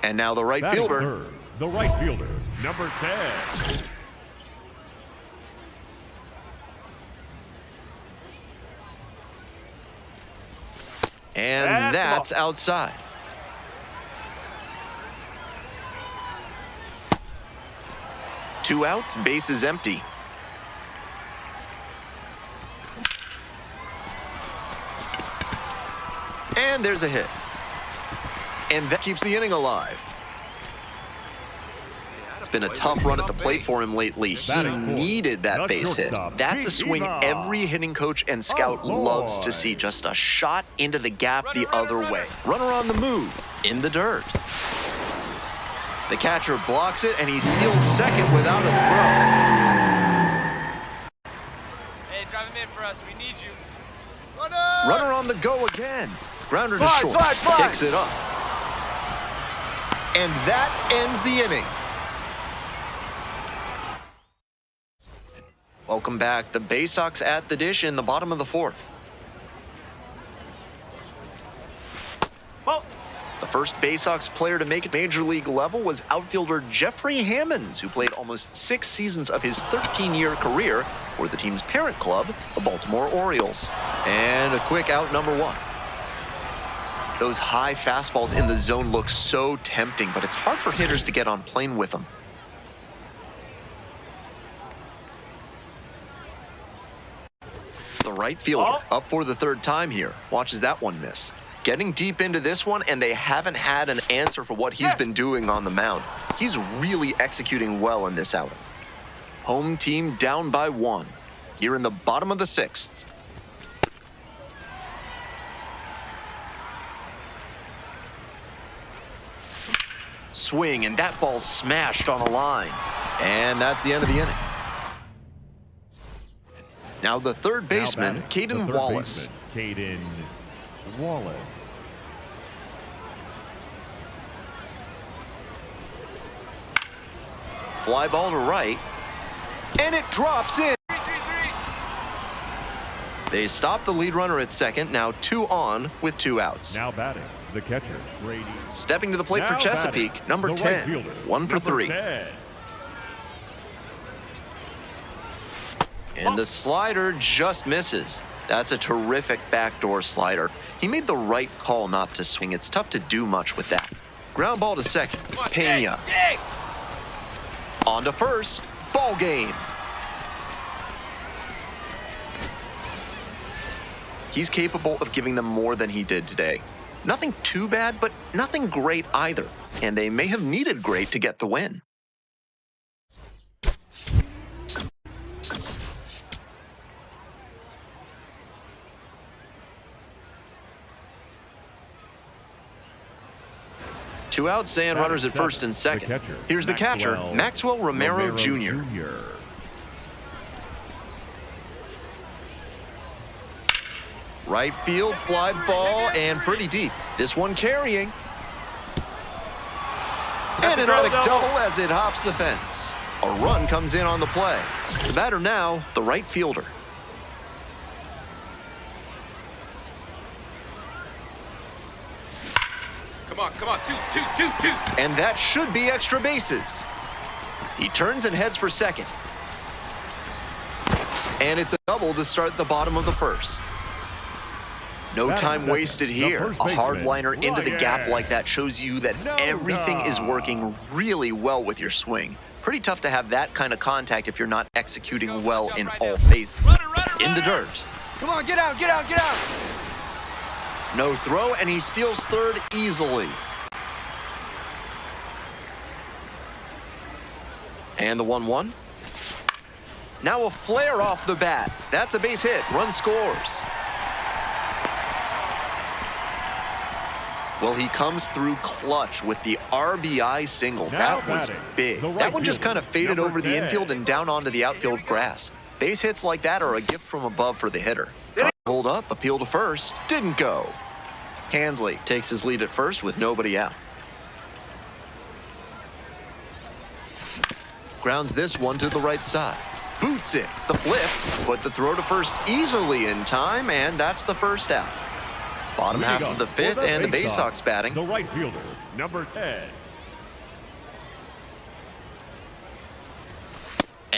And now the right fielder. Third, the right fielder, number 10. And that's outside. Two outs, base is empty. And there's a hit. And that keeps the inning alive. It's been a tough run at the plate for him lately. He needed that base hit. That's a swing every hitting coach and scout loves to see. Just a shot into the gap the other way. Runner on the move, in the dirt. The catcher blocks it, and he steals second without a throw. Hey, drive him in for us. We need you. Runner on the go again. Grounder to short. Picks it up. And that ends the inning. Welcome back. The Bay Sox at the dish in the bottom of the fourth. The first Bay Sox player to make it major league level was outfielder Jeffrey Hammonds, who played almost 6 seasons of his 13-year career for the team's parent club, the Baltimore Orioles. And a quick out, number 1. Those high fastballs in the zone look so tempting, but it's hard for hitters to get on plane with them. The right fielder up for the third time here. Watches that one miss. Getting deep into this one, and they haven't had an answer for what he's been doing on the mound. He's really executing well in this outing. Home team down by 1 here in the bottom of the 6th. Swing, and that ball's smashed on a line. And that's the end of the inning. Now the third baseman, Caden Wallace. Caden Wallace. Fly ball to right, and it drops in. 3-3-3. They stop the lead runner at second, now 2 on with 2 outs. Now batting, the catcher, Brady. Stepping to the plate for Now Chesapeake, batting, number the 10, right fielder, 1 for number 3. 10. And the slider just misses. That's a terrific backdoor slider. He made the right call not to swing. It's tough to do much with that. Ground ball to second, Pena. Dig. On to first, ball game. He's capable of giving them more than he did today. Nothing too bad, but nothing great either. And they may have needed great to get the win. Two outs and runners at first and second. Here's the catcher, Maxwell Romero Jr. Right field, fly ball, and pretty deep. This one carrying. And an automatic double as it hops the fence. A run comes in on the play. The batter now, the right fielder. Come on, two. And that should be extra bases. He turns and heads for second. And it's a double to start the bottom of the first. No time wasted here. A hard liner into the gap like that shows you that everything is working really well with your swing. Pretty tough to have that kind of contact if you're not executing well in all phases. In the dirt. Come on, get out. No throw, and he steals third easily. And the 1-1. Now a flare off the bat. That's a base hit. Run scores. Well, he comes through clutch with the RBI single. That was big. That one just kind of faded over the infield and down onto the outfield grass. Base hits like that are a gift from above for the hitter. Trying to hold up, appeal to first, didn't go. Handley takes his lead at first with nobody out. Grounds this one to the right side. Boots it, the flip, put the throw to first easily in time, and that's the first out. Bottom half of the 5th, and the Bay Sox batting. The right fielder, number 10,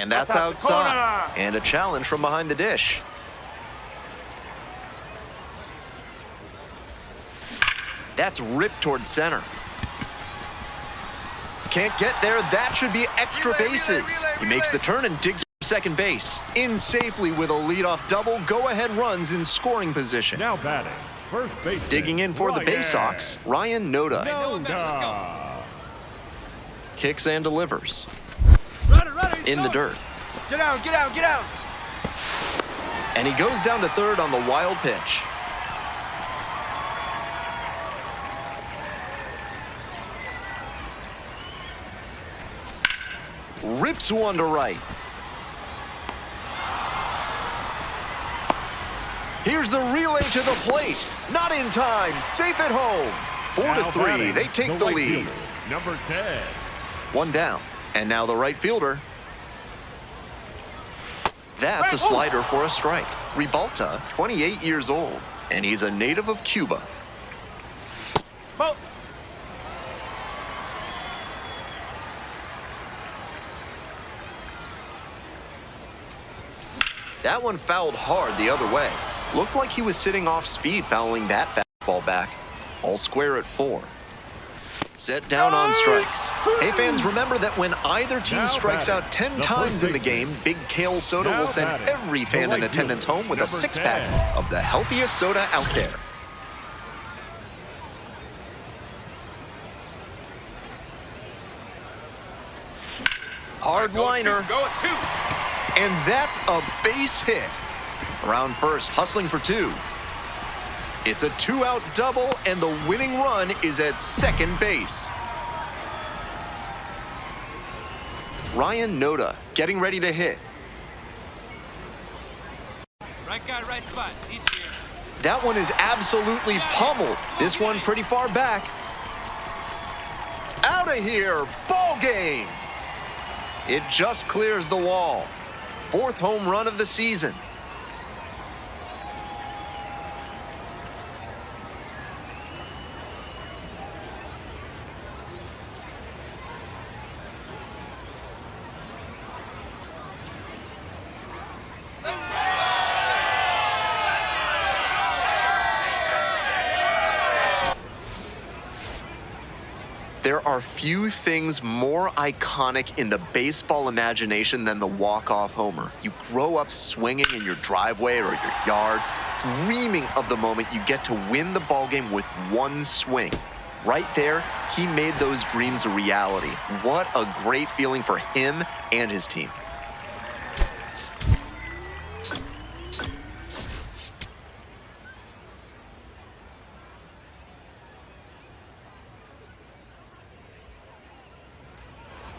And that's outside. And a challenge from behind the dish. That's ripped towards center. Can't get there. That should be extra bases. He makes the turn and digs for second base. In safely with a leadoff double. Go-ahead runs in scoring position. Now batting, first base. Digging in for the Bay Sox, Ryan Noda. Noda. Kicks and delivers. Runner, In the dirt. Get out, get out, get out. And he goes down to third on the wild pitch. Rips one to right. Here's the relay to the plate. Not in time. Safe at home. 4-3. They take the lead. Fielder, number 10. One down. And now the right fielder. That's a slider for a strike. Ribalta, 28 years old, and he's a native of Cuba. That one fouled hard the other way. Looked like he was sitting off speed fouling that fastball back. All square at 4. Set down on strikes. Hey fans, remember that when either team strikes out 10 times in the game, Big Kale Soda will send every fan in attendance home with a 6-pack of the healthiest soda out there. Hard liner. Go at 2. And that's a base hit. Around first, hustling for 2. It's a 2-out double, and the winning run is at second base. Ryan Noda getting ready to hit. Right guy, right spot. Each here. That one is absolutely pummeled. This one pretty far back. Out of here. Ball game. It just clears the wall. 4th home run of the season. There are few things more iconic in the baseball imagination than the walk-off homer. You grow up swinging in your driveway or your yard, dreaming of the moment you get to win the ballgame with one swing. Right there, he made those dreams a reality. What a great feeling for him and his team.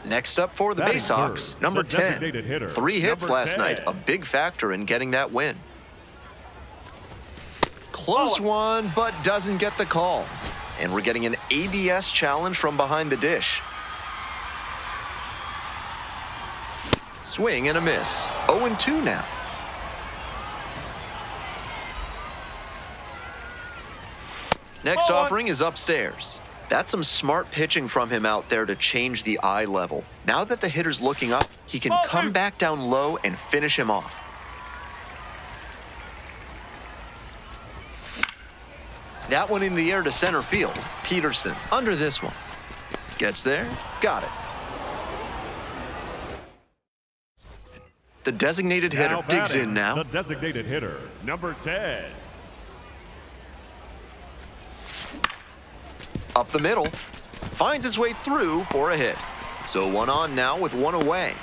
Next up for the Bay Sox, number 10. 3 hits last night, a big factor in getting that win. Close one, but doesn't get the call. And we're getting an ABS challenge from behind the dish. Swing and a miss. 0-2 now. Next offering is upstairs. That's some smart pitching from him out there to change the eye level. Now that the hitter's looking up, he can come back down low and finish him off. That one in the air to center field. Peterson under this one. Gets there, got it. The designated hitter digs in now. The designated hitter, number 10. Up the middle, finds its way through for a hit. So 1 on now with 1 away.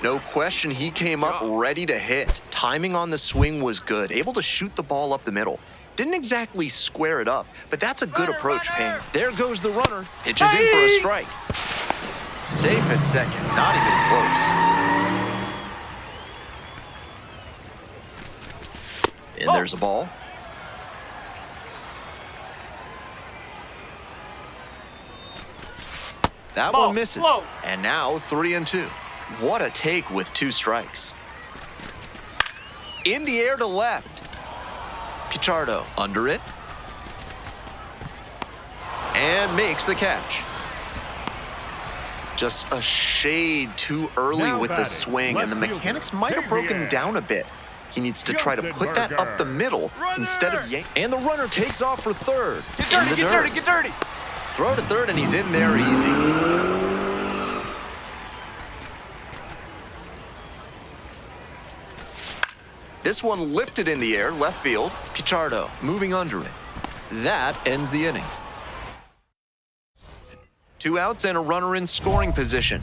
No question he came up ready to hit. Timing on the swing was good, able to shoot the ball up the middle. Didn't exactly square it up, but that's a good approach, Payne. There goes the runner, pitches in for a strike. Safe at second, not even close. And there's a ball. That one misses. And now 3-2. What a take with 2 strikes. In the air to left. Pichardo under it. And makes the catch. Just a shade too early Now with the batting, swing, and the left mechanics fielder, might have broken Xavier. down a bit. He needs to try to Justin put that up the Berger. middle instead of yank. And the runner takes off for third. Get In dirty, the get dirt. dirty, get dirty. Throw to third, and he's in there easy. This one lifted in the air, left field. Pichardo moving under it. That ends the inning. 2 outs and a runner in scoring position.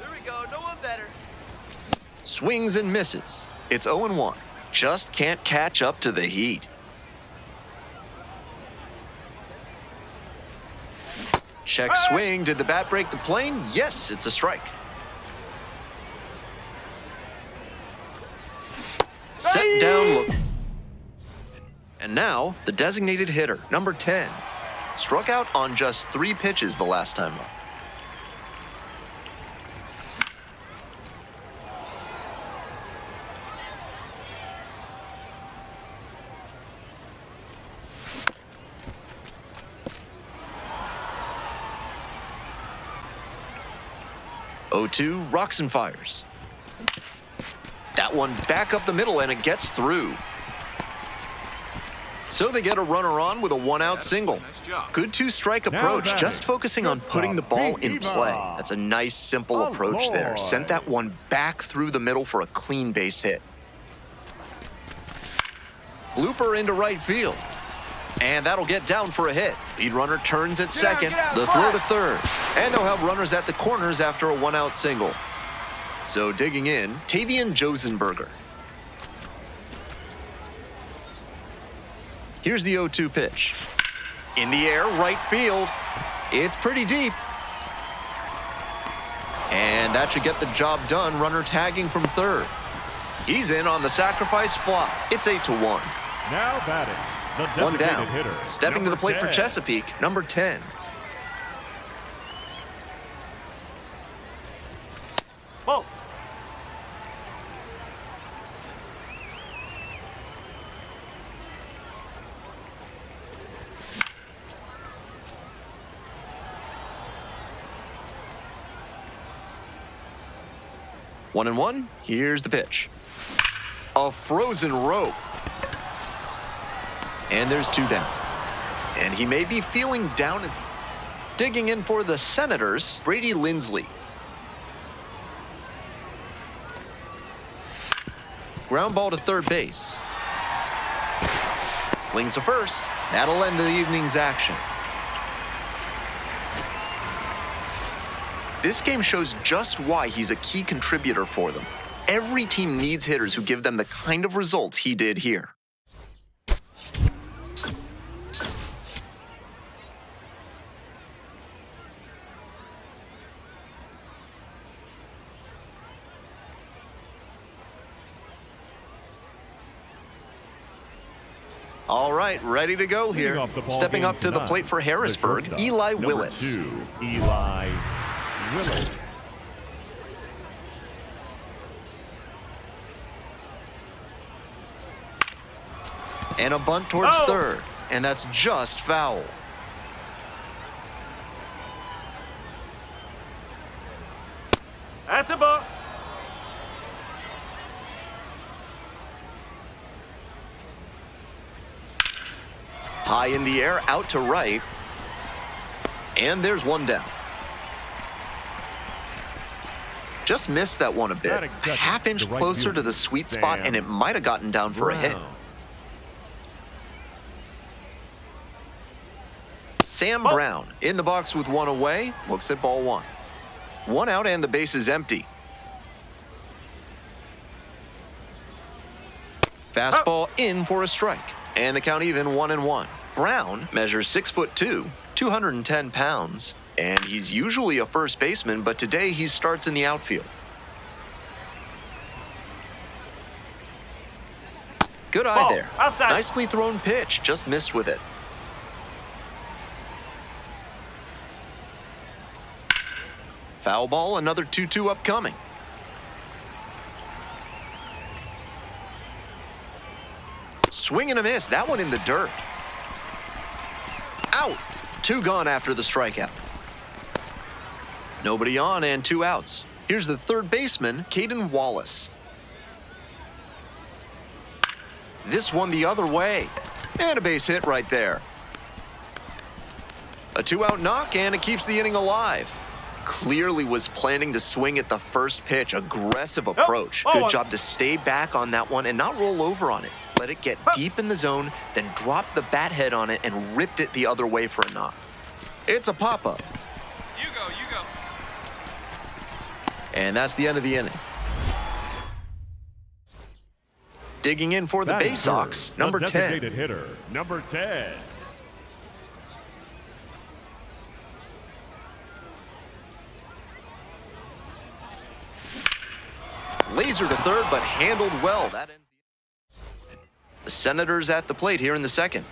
There we go, no one better. Swings and misses. It's 0-1. Just can't catch up to the heat. Check swing. Did the bat break the plane? Yes, it's a strike. Set down look. And now, the designated hitter, number 10. Struck out on just 3 pitches the last time up. Oh-2, rocks and fires. That one back up the middle, and it gets through. So they get a runner on with a 1-out single. Nice job. Good 2-strike Now approach, batting, just focusing on putting the ball in Viva. play. That's a nice, simple approach there. Avoid. Sent that one back through the middle for a clean base hit. Looper into right field. And that'll get down for a hit. Lead runner turns at second. get out, The fly. throw to third. And they'll have runners at the corners after a 1-out single. So digging in, Tavian Josenberger. Here's the 0-2 pitch. In the air, right field. It's pretty deep. And that should get the job done. Runner tagging from third. He's in on the sacrifice fly. It's 8-1. Now batting, the One designated down. hitter. Stepping to the number plate for 10. Chesapeake, number 10. Whoa. One and one. Here's the pitch. A frozen rope. And there's 2 down. And he may be feeling down as digging in for the Senators, Brady Lindsley. Ground ball to third base. Slings to first. That'll end the evening's action. This game shows just why he's a key contributor for them. Every team needs hitters who give them the kind of results he did here. All right, ready to go Leading here. off the ball Stepping game up to the tonight, plate for Harrisburg, the shortstop, Eli number Willits. 2, Eli Willits. And a bunt towards Oh. third. And that's just foul. That's a ball. High in the air, out to right. And there's 1 down. Just missed that one a bit. Batting A second, half-inch the right closer fielder, to the sweet spot, Sam and it might have gotten down for a hit. Brown. Sam Brown in the box with 1 away. Looks at ball 1. 1 out and the base is empty. Fastball in for a strike. And the count even 1-1. Brown measures 6'2", 210 pounds. And he's usually a first baseman, but today he starts in the outfield. Good eye Ball, there. outside. Nicely thrown pitch, just missed with it. Foul ball, another 2-2 upcoming. Swing and a miss, that one in the dirt. Out. 2 gone after the strikeout. Nobody on and 2 outs. Here's the third baseman, Caden Wallace. This one the other way. And a base hit right there. A 2-out knock, and it keeps the inning alive. Clearly was planning to swing at the first pitch. Aggressive approach. Good job to stay back on that one and not roll over on it. Let it get deep in the zone, then drop the bat head on it and ripped it the other way for a knock. It's a pop-up. You go. And that's the end of the inning. Digging in for the Batting Bay third, Sox, the number 10. designated hitter, number 10. Laser to third, but handled well. That ends the Senators at the plate here in the second.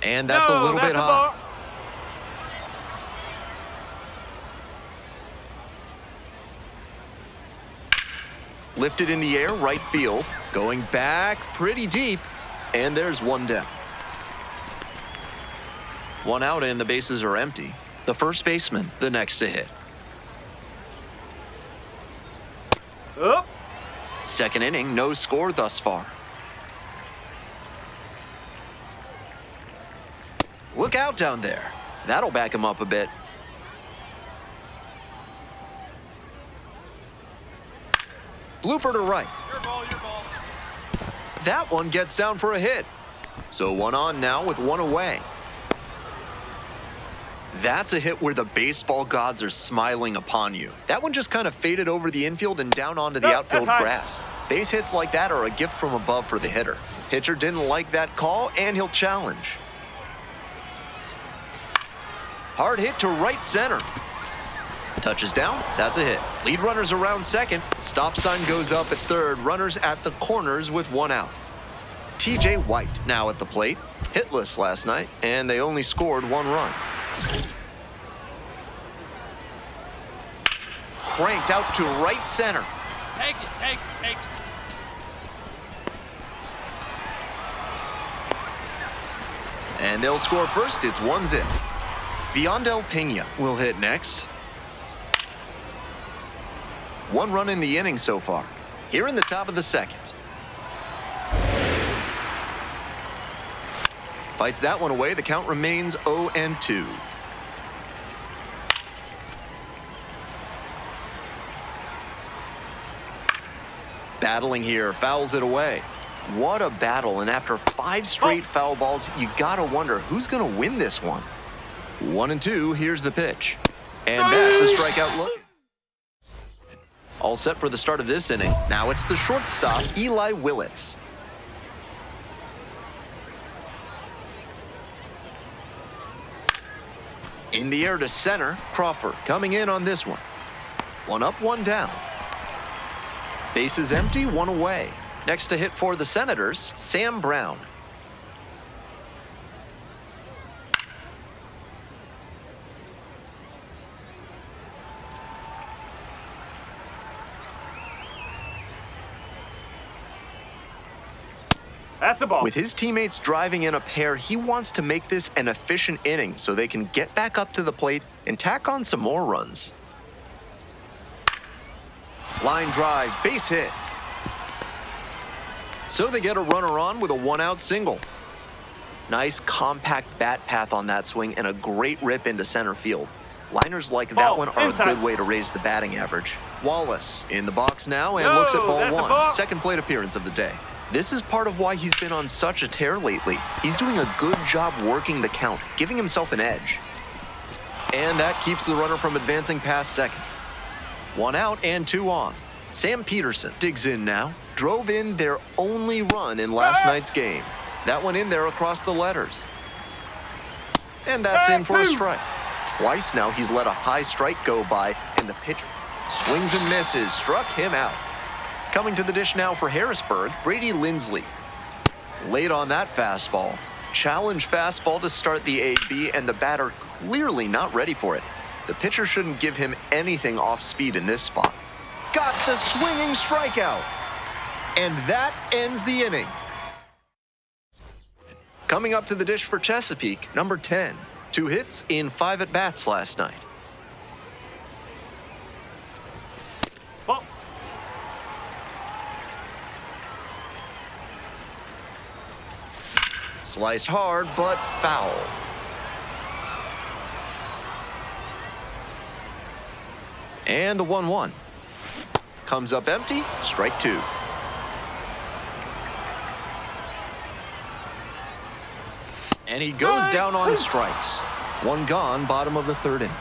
And that's a little bit hot. Lifted in the air, right field. Going back pretty deep. And there's one down. 1 out and the bases are empty. The first baseman, the next to hit. Second inning, no score thus far. Look out down there. That'll back him up a bit. Blooper to right. Your ball. That one gets down for a hit. So 1 on now with 1 away. That's a hit where the baseball gods are smiling upon you. That one just kind of faded over the infield and down onto the outfield grass. Base hits like that are a gift from above for the hitter. Pitcher didn't like that call, and he'll challenge. Hard hit to right center. Touches down, that's a hit. Lead runners around second. Stop sign goes up at third. Runners at the corners with 1 out. TJ White now at the plate. Hitless last night, and they only scored 1 run. Cranked out to right center. Take it. And they'll score first. It's 1-0. Viandel Pena will hit next. 1 run in the inning so far. Here in the top of the second. Fights that one away. The count remains 0-2. Battling here, fouls it away. What a battle, and after 5 straight foul balls, you gotta wonder who's gonna win this one. 1-2, here's the pitch. And that's a strikeout look. All set for the start of this inning. Now it's the shortstop, Eli Willits. In the air to center, Crawford coming in on this one. 1 up, 1 down. Bases empty, 1 away. Next to hit for the Senators, Sam Brown. That's a ball. With his teammates driving in a pair, he wants to make this an efficient inning so they can get back up to the plate and tack on some more runs. Line drive, base hit. So they get a runner on with a 1-out single. Nice compact bat path on that swing and a great rip into center field. Liners like that one are a good way to raise the batting average. Wallace in the box now and looks at ball 1. Second plate appearance of the day. This is part of why he's been on such a tear lately. He's doing a good job working the count, giving himself an edge. And that keeps the runner from advancing past second. 1 out and 2 on. Sam Peterson digs in now. Drove in their only run in last night's game. That one in there across the letters. And that's in for a strike. Twice now he's let a high strike go by, and the pitcher swings and misses, struck him out. Coming to the dish now for Harrisburg, Brady Lindsley. Late on that fastball. Challenge fastball to start the AB, and the batter clearly not ready for it. The pitcher shouldn't give him anything off speed in this spot. Got the swinging strikeout. And that ends the inning. Coming up to the dish for Chesapeake, number 10. 2 hits in 5 at-bats last night. Ball. Sliced hard, but foul. And the 1-1. Comes up empty, strike 2. And he goes down on strikes. 1 gone, bottom of the 3rd inning.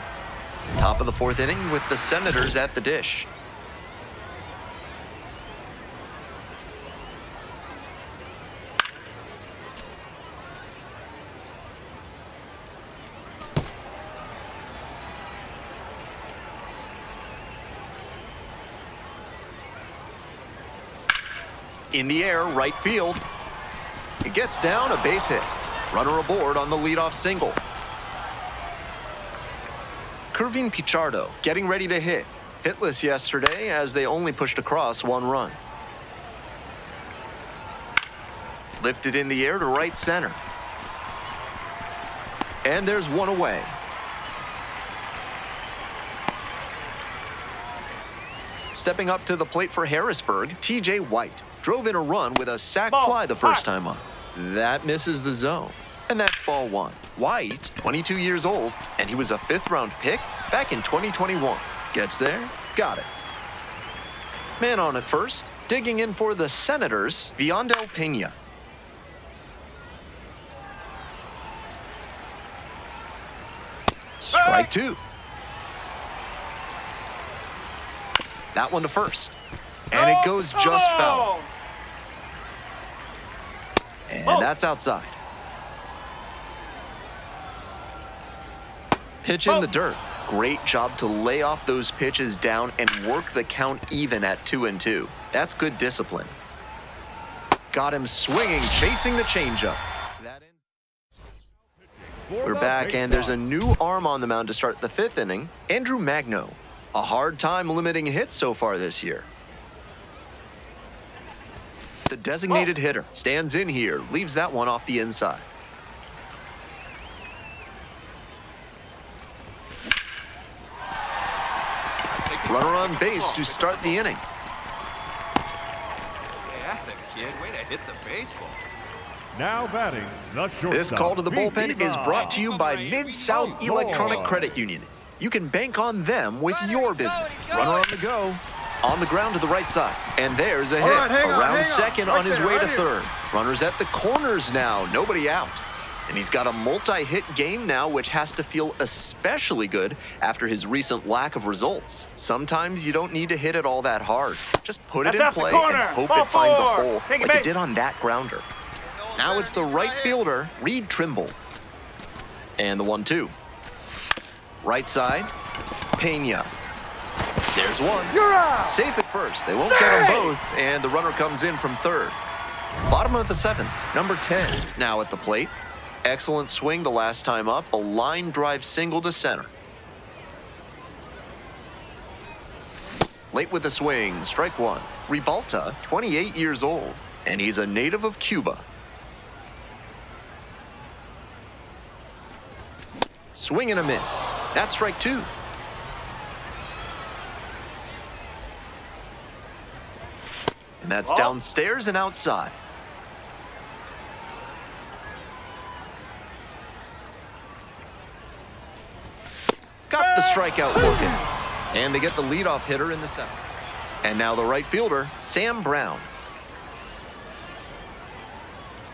Top of the 4th inning with the Senators at the dish. In the air, right field. It gets down, a base hit. Runner aboard on the leadoff single. Kervin Pichardo getting ready to hit. Hitless yesterday as they only pushed across 1 run. Lifted in the air to right center. And there's 1 away. Stepping up to the plate for Harrisburg, TJ White drove in a run with a sac fly the first time up. That misses the zone. And that's ball 1. White, 22 years old, and he was a 5th-round pick back in 2021. Gets there, got it. Man on at first, digging in for the Senators, Viandel Pena. Strike 2. That one to first. And it goes just foul. And that's outside. Pitch in the dirt. Great job to lay off those pitches down and work the count even at 2-2. That's good discipline. Got him swinging, chasing the changeup. We're back, and there's a new arm on the mound to start the 5th inning. Andrew Magno. A hard time limiting hits so far this year. The designated hitter stands in here, leaves that one off the inside. Runner on base to start the inning. Yeah, kid. Way to hit the baseball. Now batting, the shortstop. This call to the bullpen Viva. is brought to you by Mid-South Electronic Credit Union. You can bank on them with your business. Runner on the go. On the ground to the right side. And there's a hit. Around second on his way to third. Runners at the corners now. Nobody out. And he's got a multi-hit game now, which has to feel especially good after his recent lack of results. Sometimes you don't need to hit it all that hard. Just put it in play and hope it finds a hole like it did on that grounder. Now it's the right fielder, Reed Trimble. And the 1-2. Right side, Pena. There's one. Safe at first. They won't get them both, and the runner comes in from third. Bottom of the 7th, number 10. Now at the plate. Excellent swing the last time up. A line drive single to center. Late with the swing, strike 1. Ribalta, 28 years old, and he's a native of Cuba. Swing and a miss. That's strike 2. And that's downstairs and outside. Got the strikeout looking. And they get the leadoff hitter in the 7th. And now the right fielder, Sam Brown.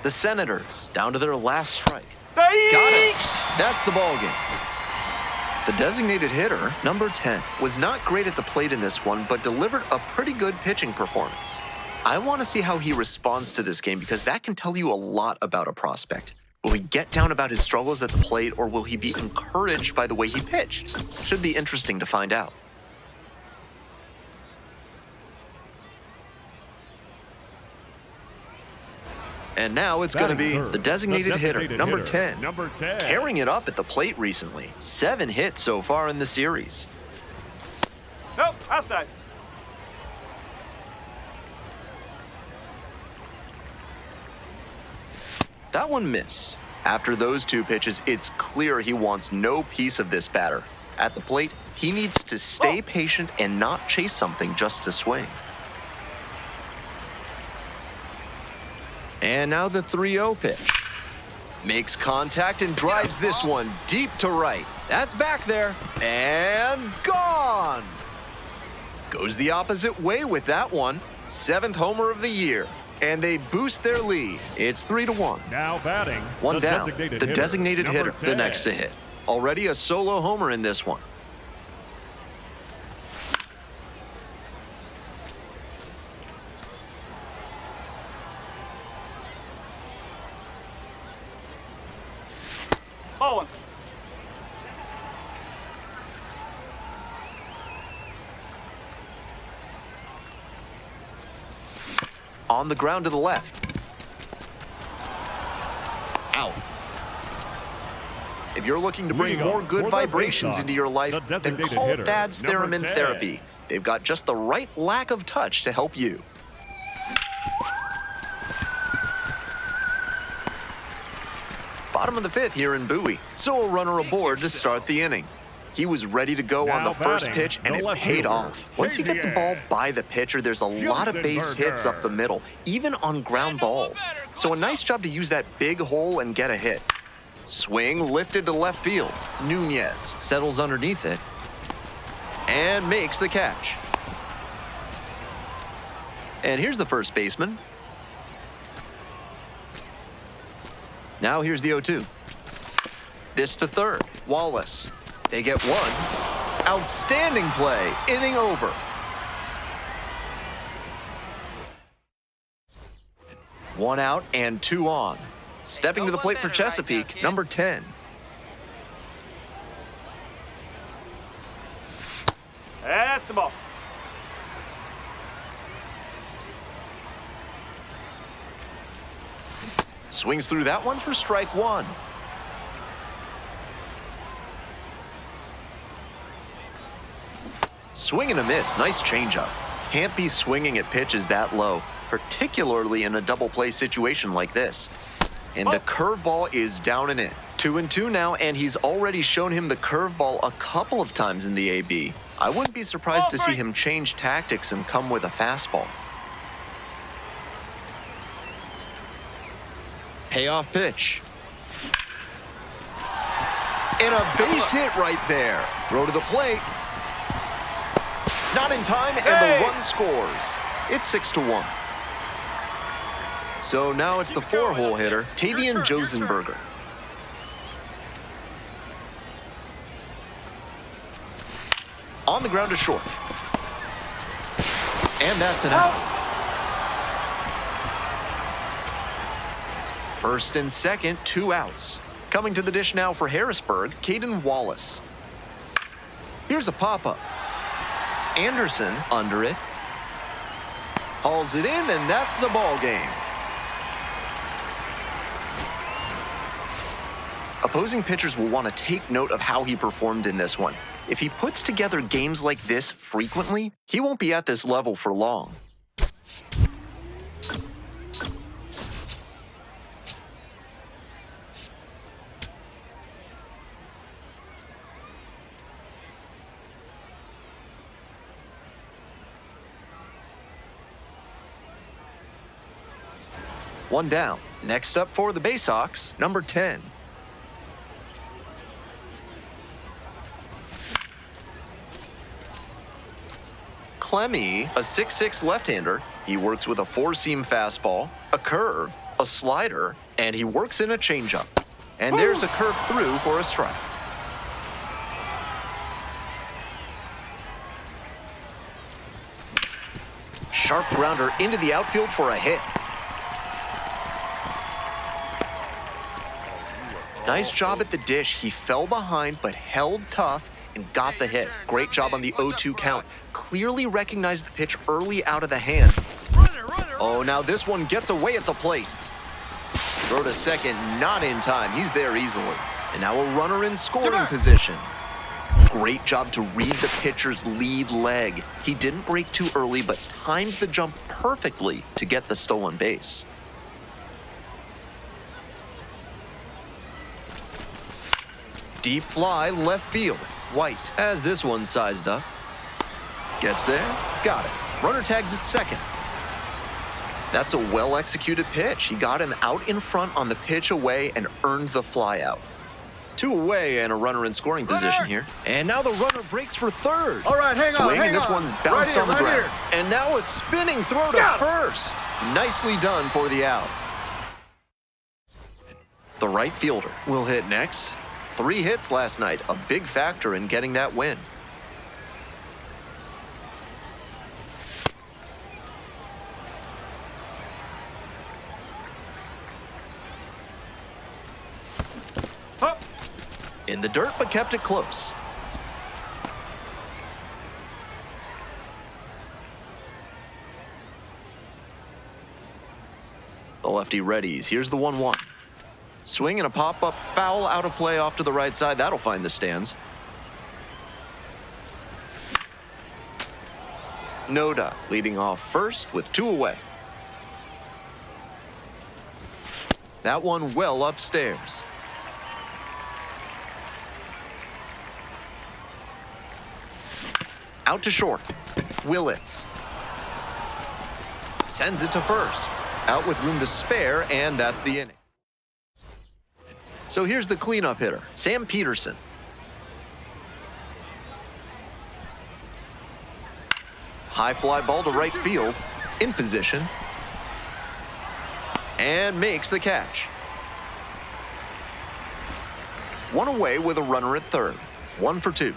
The Senators down to their last strike. Got it. That's the ball game. The designated hitter, number 10, was not great at the plate in this one, but delivered a pretty good pitching performance. I want to see how he responds to this game because that can tell you a lot about a prospect. Will he get down about his struggles at the plate, or will he be encouraged by the way he pitched? Should be interesting to find out. And now it's going to be the designated hitter, number 10. Tearing it up at the plate recently. 7 hits so far in the series. Nope, outside. That one missed. After those two pitches, it's clear he wants no piece of this batter. At the plate, he needs to stay patient and not chase something just to swing. And now the 3-0 pitch. Makes contact and drives this one deep to right. That's back there. And gone! Goes the opposite way with that one. 7th homer of the year. And they boost their lead. It's 3-1. Now batting. One down. Designated The hitter, designated number hitter, the 10. next to hit. Already a solo homer in this one. Ball one. On the ground to the left. Out. If you're looking to bring Leading more off good for the vibrations faceoff, into your life, the then designated call hitter, Dad's number Theremin 10. Therapy. They've got just the right lack of touch to help you. Bottom of the 5th here in Bowie, so a runner aboard to start the inning. He was ready to go on Now the first batting, pitch, and the it left paid fielder, off. Once you get the ball by the pitcher, there's a lot of base hits up the middle, even on ground balls. So a nice job to use that big hole and get a hit. Swing lifted to left field. Nunez settles underneath it and makes the catch. And here's the first baseman. Now here's the 0-2. This to third. Wallace. They get one. Outstanding play. Inning over. One out and 2 on. Stepping to the plate for Chesapeake, number 10. That's the ball. Swings through that one for strike 1. Swing and a miss. Nice changeup. Can't be swinging at pitches that low, particularly in a double play situation like this. And the curveball is down and in. 2-2 now, and he's already shown him the curveball a couple of times in the AB. I wouldn't be surprised to see him change tactics and come with a fastball. Payoff pitch. And a base hit right there. Throw to the plate. Not in time, and the run scores. It's 6-1. So now it's the 4-hole hitter, Tavian Josenberger. On the ground to short. And that's an out. First and second, 2 outs. Coming to the dish now for Harrisburg, Caden Wallace. Here's a pop-up. Anderson under it. Hauls it in, and that's the ball game. Opposing pitchers will want to take note of how he performed in this one. If he puts together games like this frequently, he won't be at this level for long. One down. Next up for the Baysox, number 10. Clemmy, a 6'6" left-hander. He works with a 4-seam fastball, a curve, a slider, and he works in a changeup. And there's a curve through for a strike. Sharp grounder into the outfield for a hit. Nice job at the dish. He fell behind but held tough and got the hit. Great job on the 0-2 count. Clearly recognized the pitch early out of the hand. Oh, now this one gets away at the plate. Throw to second, not in time. He's there easily. And now a runner in scoring position. Great job to read the pitcher's lead leg. He didn't break too early, but timed the jump perfectly to get the stolen base. Deep fly left field. White has this one sized up. Gets there. Got it. Runner tags at second. That's a well-executed pitch. He got him out in front on the pitch away and earned the fly out. 2 away and a runner in scoring position here. And now the runner breaks for third. All right, hang on, Swing, hang and this on. one's bounced Right on the here, right ground. And now a spinning throw to first. Nicely done for the out. The right fielder will hit next. 3 hits last night, a big factor in getting that win. Up. In the dirt, but kept it close. The lefty readies. Here's the 1-1. Swing and a pop-up foul out of play off to the right side. That'll find the stands. Noda leading off first with 2 away. That one well upstairs. Out to short. Willits sends it to first. Out with room to spare, and that's the inning. So here's the cleanup hitter, Sam Peterson. High fly ball to right field, in position, and makes the catch. 1 away with a runner at third. 1 for 2.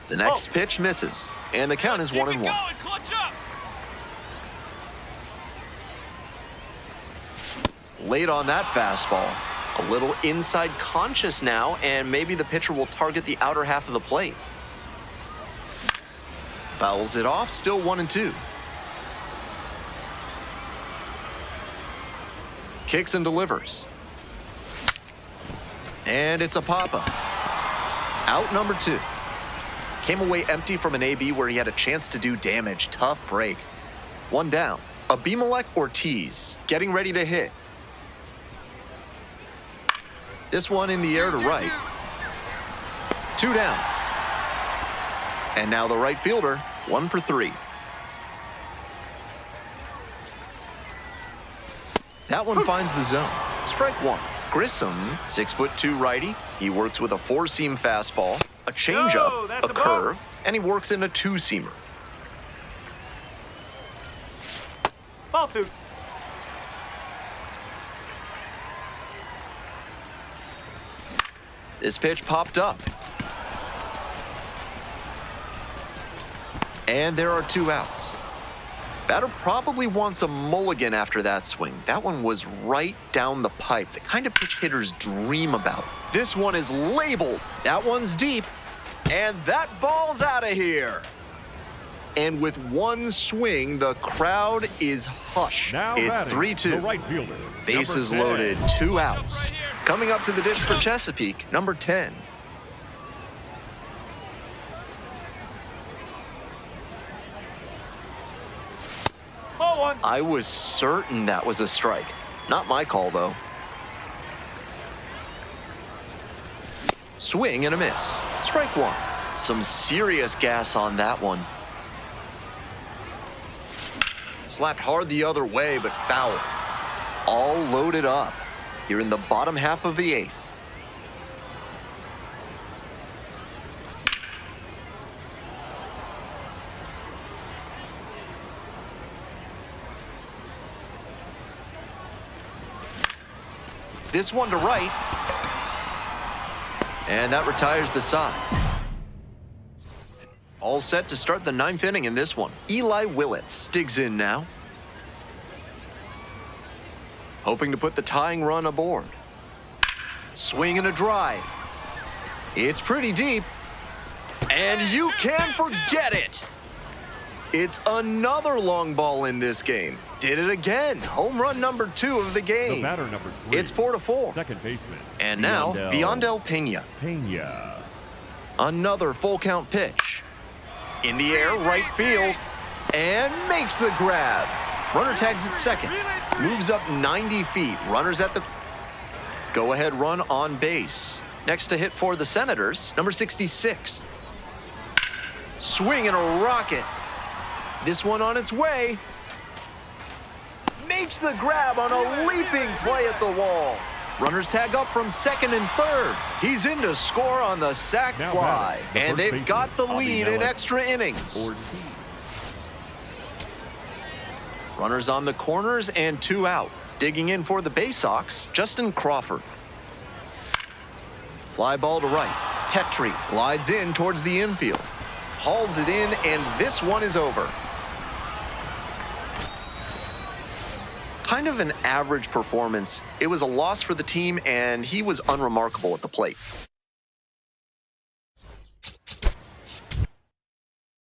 The next pitch misses, and the count is 1-1. Clutch up. Late on that fastball. A little inside conscious now, and maybe the pitcher will target the outer half of the plate. Fouls it off, still 1-2. Kicks and delivers. And it's a pop-up. Out number 2. Came away empty from an AB where he had a chance to do damage. Tough break. 1 down. Abimelec Ortiz getting ready to hit. This one in the air to right. 2 down. And now the right fielder, 1 for 3. That one finds the zone. Strike 1. Grissom, 6'2" righty. He works with a 4-seam fastball, a changeup, that's a a ball. curve, and he works in a 2-seamer. Ball 2. This pitch popped up. And there are 2 outs. Batter probably wants a mulligan after that swing. That one was right down the pipe, the kind of pitch hitters dream about. This one is labeled. That one's deep. And that ball's out of here. And with 1 swing, the crowd is hushed. Now It's batting, 3-2. the right fielder, Bases number 10. loaded, 2 outs. Coming up to the dish for Chesapeake, number 10. Ball 1. I was certain that was a strike. Not my call, though. Swing and a miss. Strike 1. Some serious gas on that one. Slapped hard the other way, but foul. All loaded up. Here in the bottom half of the 8th. This one to right. And that retires the side. All set to start the 9th inning in this one. Eli Willits digs in now. Hoping to put the tying run aboard. Swing and a drive. It's pretty deep. And you can forget it. It's another long ball in this game. Did it again. Home run number 2 of the The game. batter number 3. It's 4-4. Second baseman. And now, Viandel Pena. Pena. Another full count pitch. In the air, right field, and makes the grab. Runner tags at second, moves up 90 feet. Runners at the go-ahead run on base. Next to hit for the Senators, number 66. Swing and a rocket. This one on its way. Makes the grab on a leaping play at the wall. Runners tag up from second and third. He's in to score on the sac Now fly. batting, the And first they've baseman, got the Bobby lead in Miller. extra innings. Ortiz. Runners on the corners and 2 out. Digging in for the Bay Sox, Justin Crawford. Fly ball to right. Petrie glides in towards the infield. Hauls it in, and this one is over. Kind of an average performance. It was a loss for the team, and he was unremarkable at the plate.